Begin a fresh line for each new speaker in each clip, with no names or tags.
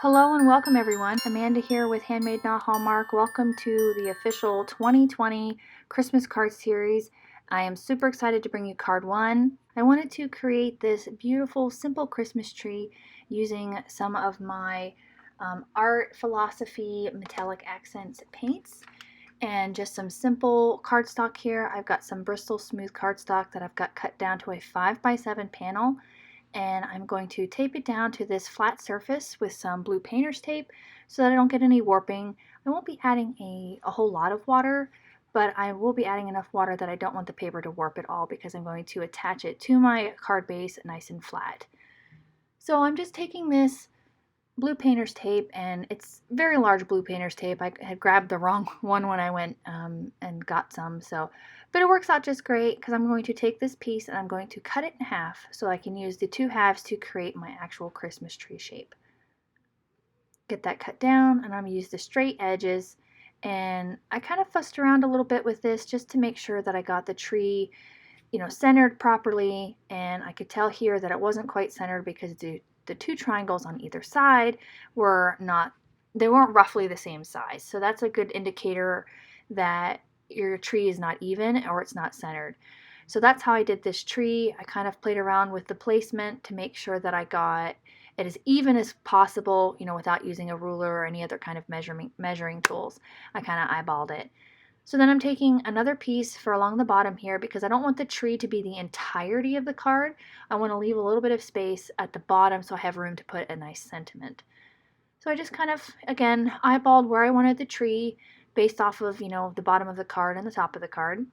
Hello and welcome everyone. Amanda here with Handmade Not Hallmark. Welcome to the official 2020 Christmas card series. I am super excited to bring you card 1. I wanted to create this beautiful, simple Christmas tree using some of my art philosophy metallic accents paints and just some simple cardstock here. I've got some Bristol smooth cardstock that I've got cut down to a 5x7 panel. And I'm going to tape it down to this flat surface with some blue painter's tape so that I don't get any warping. I won't be adding a whole lot of water, but I will be adding enough water that I don't want the paper to warp at all because I'm going to attach it to my card base nice and flat. So I'm just taking this blue painter's tape, and it's very large blue painter's tape. I had grabbed the wrong one when I went and got some, but it works out just great because I'm going to take this piece and I'm going to cut it in half so I can use the two halves to create my actual Christmas tree shape. Get that cut down, and I'm going to use the straight edges, and I kind of fussed around a little bit with this just to make sure that I got the tree centered properly, and I could tell here that it wasn't quite centered because the two triangles on either side weren't roughly the same size. So that's a good indicator that your tree is not even or it's not centered. So that's how I did this tree. I kind of played around with the placement to make sure that I got it as even as possible, without using a ruler or any other kind of measuring tools. I kind of eyeballed it. So then I'm taking another piece for along the bottom here because I don't want the tree to be the entirety of the card. I want to leave a little bit of space at the bottom so I have room to put a nice sentiment. So I just kind of, again, eyeballed where I wanted the tree based off of, the bottom of the card and the top of the card.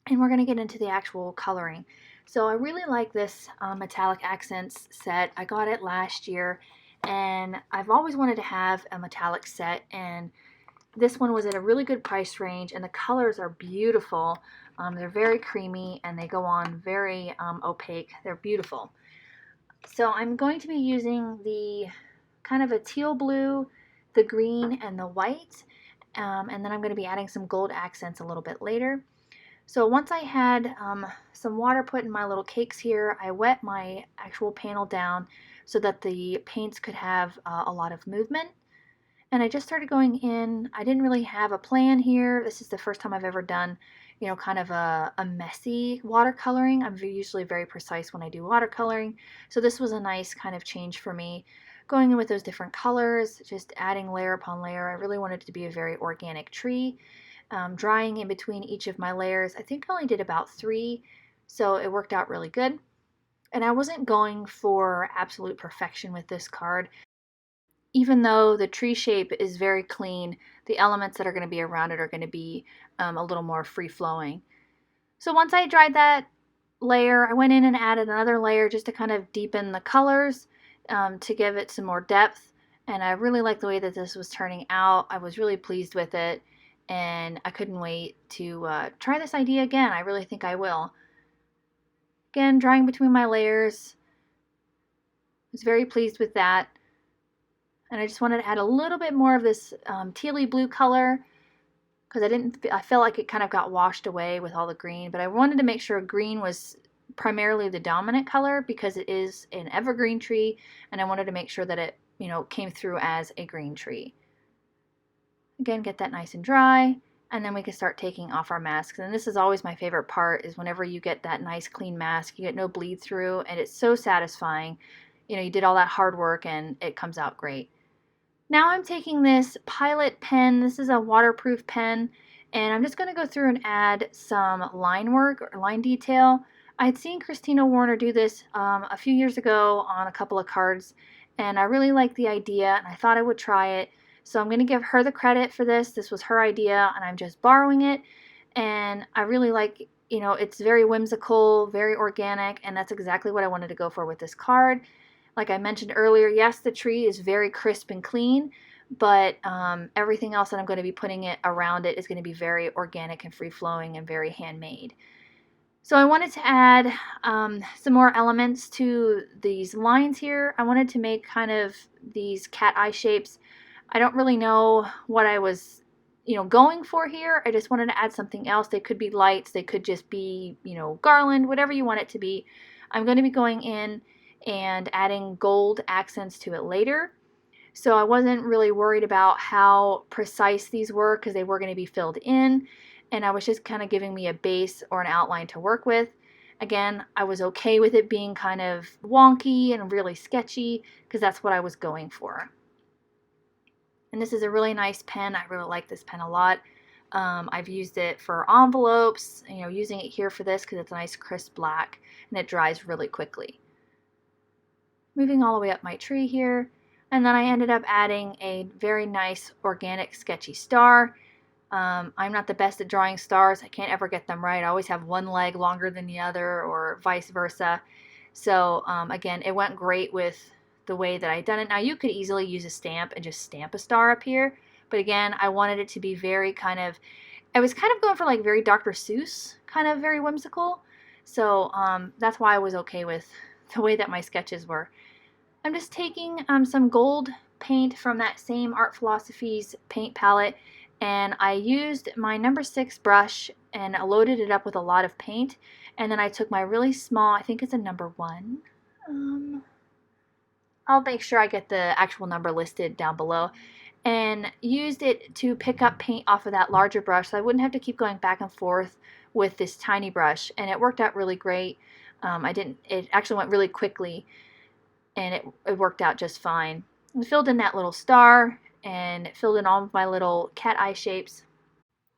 And we're going to get into the actual coloring. So I really like this metallic accents set. I got it last year, and I've always wanted to have a metallic set, and this one was at a really good price range, and the colors are beautiful. They're very creamy, and they go on very opaque. They're beautiful. So I'm going to be using the kind of a teal blue, the green, and the white, and then I'm going to be adding some gold accents a little bit later. So once I had some water put in my little cakes here, I wet my actual panel down so that the paints could have a lot of movement. And I just started going in. I didn't really have a plan here. This is the first time I've ever done, kind of a messy watercoloring. I'm usually very precise when I do watercoloring. So this was a nice kind of change for me. Going in with those different colors, just adding layer upon layer. I really wanted it to be a very organic tree. Drying in between each of my layers. I think I only did about 3, so it worked out really good. And I wasn't going for absolute perfection with this card. Even though the tree shape is very clean, the elements that are going to be around it are going to be a little more free-flowing. So once I dried that layer, I went in and added another layer just to kind of deepen the colors to give it some more depth. And I really liked the way that this was turning out. I was really pleased with it, and I couldn't wait to try this idea again. I really think I will. Again, drying between my layers. I was very pleased with that. And I just wanted to add a little bit more of this tealy blue color because I felt like it kind of got washed away with all the green, but I wanted to make sure green was primarily the dominant color because it is an evergreen tree, and I wanted to make sure that it, came through as a green tree. Again, get that nice and dry, and then we can start taking off our masks. And this is always my favorite part, is whenever you get that nice clean mask, you get no bleed through, and it's so satisfying. You did all that hard work and it comes out great. Now I'm taking this Pilot pen. This is a waterproof pen, and I'm just going to go through and add some line work or line detail. I had seen Christina Warner do this a few years ago on a couple of cards, and I really liked the idea, and I thought I would try it. So I'm going to give her the credit for this. This was her idea, and I'm just borrowing it, and I really like, it's very whimsical, very organic, and that's exactly what I wanted to go for with this card. Like I mentioned earlier, yes, the tree is very crisp and clean, but everything else that I'm going to be putting it around it is going to be very organic and free-flowing and very handmade. So I wanted to add some more elements to these lines here. I wanted to make kind of these cat eye shapes. I don't really know what I was, going for here. I just wanted to add something else. They could be lights. They could just be, garland, whatever you want it to be. I'm going to be going in and adding gold accents to it later. So I wasn't really worried about how precise these were because they were going to be filled in, and I was just kind of giving me a base or an outline to work with. Again, I was okay with it being kind of wonky and really sketchy because that's what I was going for. And this is a really nice pen. I really like this pen a lot. I've used it for envelopes, using it here for this because it's a nice crisp black and it dries really quickly. Moving all the way up my tree here. And then I ended up adding a very nice organic sketchy star. I'm not the best at drawing stars. I can't ever get them right. I always have one leg longer than the other or vice versa. So again, it went great with the way that I'd done it. Now you could easily use a stamp and just stamp a star up here. But again, I wanted it to be very I was kind of going for like very Dr. Seuss, kind of very whimsical. So that's why I was okay with the way that my sketches were. I'm just taking some gold paint from that same Art Philosophies paint palette, and I used my number 6 brush and I loaded it up with a lot of paint, and then I took my really small, I think it's a number 1. I'll make sure I get the actual number listed down below, and used it to pick up paint off of that larger brush so I wouldn't have to keep going back and forth with this tiny brush, and it worked out really great. It actually went really quickly, and it worked out just fine. I filled in that little star and filled in all of my little cat eye shapes.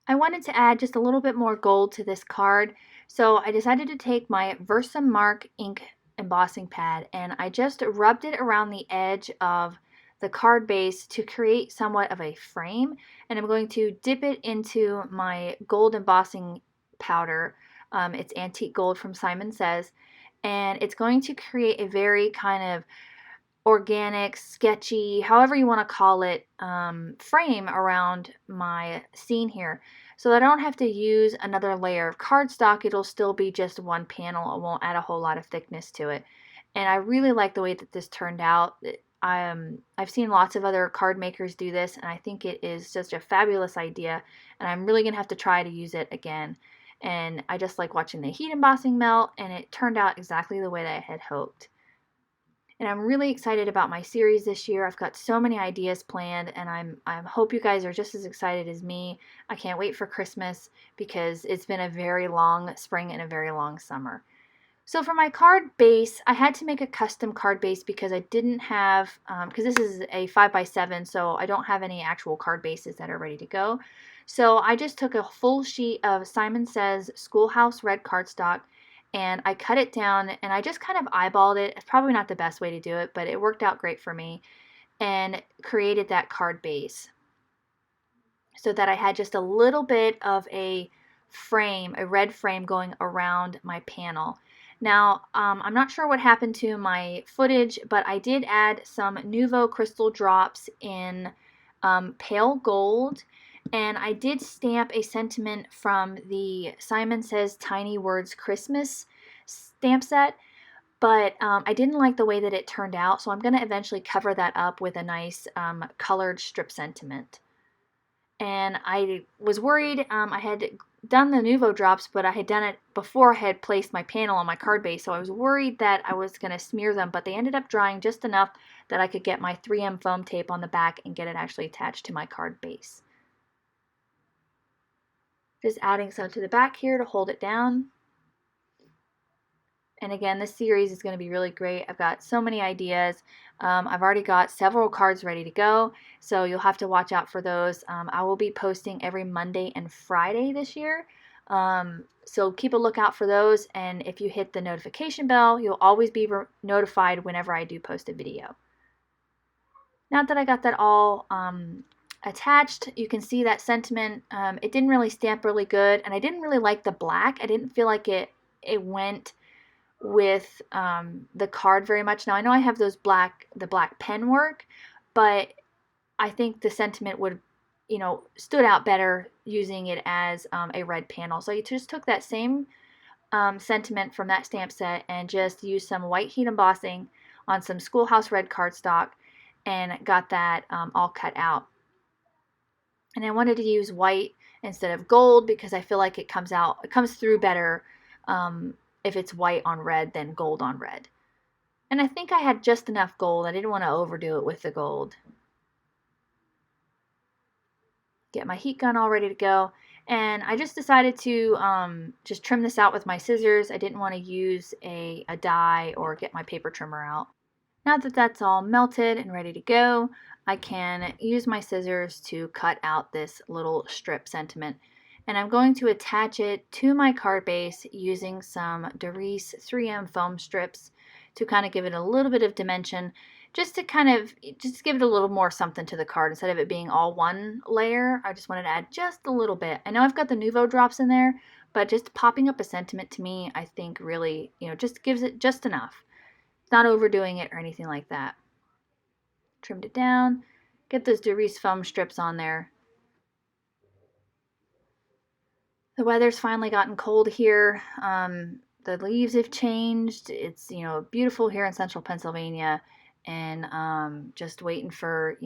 I wanted to add just a little bit more gold to this card, so I decided to take my Versamark ink embossing pad and I just rubbed it around the edge of the card base to create somewhat of a frame, and I'm going to dip it into my gold embossing powder. It's antique gold from Simon Says, and it's going to create a very kind of organic, sketchy, however you want to call it, frame around my scene here. So that I don't have to use another layer of cardstock. It'll still be just one panel. It won't add a whole lot of thickness to it. And I really like the way that this turned out. I've seen lots of other card makers do this, and I think it is just a fabulous idea. And I'm really going to have to try to use it again. And I just like watching the heat embossing melt, and it turned out exactly the way that I had hoped. And I'm really excited about my series this year. I've got so many ideas planned, and I hope you guys are just as excited as me. I can't wait for Christmas because it's been a very long spring and a very long summer. So for my card base, I had to make a custom card base because I didn't have, because this is a 5x7, so I don't have any actual card bases that are ready to go. So I just took a full sheet of Simon Says Schoolhouse red cardstock, and I cut it down, and I just kind of eyeballed it. It's probably not the best way to do it, but it worked out great for me, and created that card base so that I had just a little bit of a frame, a red frame going around my panel. Now, I'm not sure what happened to my footage, but I did add some Nuvo crystal drops in pale gold, and I did stamp a sentiment from the Simon Says Tiny Words Christmas stamp set, but I didn't like the way that it turned out, so I'm going to eventually cover that up with a nice colored strip sentiment. And I was worried, I had done the Nuvo drops, but I had done it before I had placed my panel on my card base, so I was worried that I was going to smear them, but they ended up drying just enough that I could get my 3M foam tape on the back and get it actually attached to my card base. Just adding some to the back here to hold it down. And again, this series is going to be really great. I've got so many ideas. I've already got several cards ready to go, so you'll have to watch out for those. I will be posting every Monday and Friday this year, so keep a lookout for those, and if you hit the notification bell, you'll always be notified whenever I do post a video. Now that I got that all attached, you can see that sentiment. It didn't really stamp really good, and I didn't really like the black. I didn't feel like it went with the card very much. Now I know I have the black pen work, but I think the sentiment would, stood out better using it as a red panel. So I just took that same sentiment from that stamp set and just used some white heat embossing on some Schoolhouse red cardstock and got that all cut out. And I wanted to use white instead of gold because I feel like it comes through better if it's white on red than gold on red. And I think I had just enough gold. I didn't want to overdo it with the gold. get my heat gun all ready to go. And I just decided to just trim this out with my scissors. I didn't want to use a die or get my paper trimmer out. Now that that's all melted and ready to go, I can use my scissors to cut out this little strip sentiment. And I'm going to attach it to my card base using some Darice 3M foam strips to kind of give it a little bit of dimension, just to give it a little more something to the card. Instead of it being all one layer, I just wanted to add just a little bit. I know I've got the Nuvo drops in there, but just popping up a sentiment to me, I think really, just gives it just enough. It's not overdoing it or anything like that. Trimmed it down, get those Darice foam strips on there. The weather's finally gotten cold here. The leaves have changed. It's, beautiful here in central Pennsylvania, and just waiting for,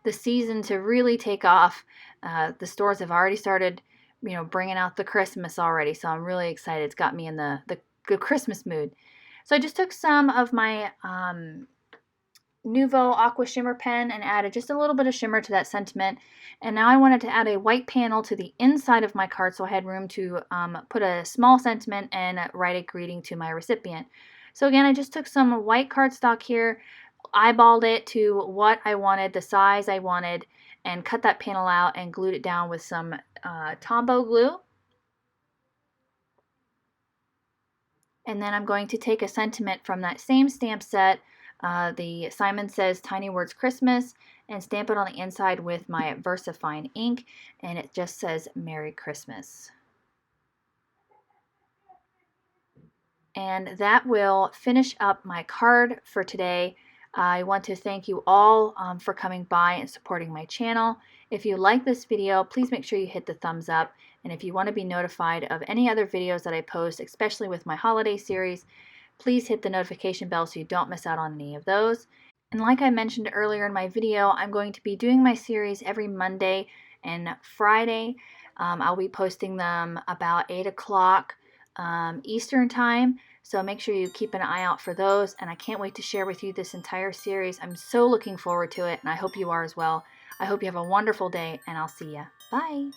the season to really take off. The stores have already started, bringing out the Christmas already, so I'm really excited. It's got me in the good Christmas mood. So I just took some of my Nuvo Aqua Shimmer pen and added just a little bit of shimmer to that sentiment. And now I wanted to add a white panel to the inside of my card, so I had room to put a small sentiment and write a greeting to my recipient. So again, I just took some white cardstock here, eyeballed it to what I wanted, the size I wanted, and cut that panel out and glued it down with some Tombow glue. And then I'm going to take a sentiment from that same stamp set, the Simon Says Tiny Words Christmas, and stamp it on the inside with my VersaFine ink, and it just says Merry Christmas. And that will finish up my card for today. I want to thank you all for coming by and supporting my channel. If you like this video, please make sure you hit the thumbs up. And if you want to be notified of any other videos that I post, especially with my holiday series, please hit the notification bell so you don't miss out on any of those. And like I mentioned earlier in my video, I'm going to be doing my series every Monday and Friday. I'll be posting them about 8 o'clock Eastern time. So make sure you keep an eye out for those. And I can't wait to share with you this entire series. I'm so looking forward to it, and I hope you are as well. I hope you have a wonderful day, and I'll see ya. Bye.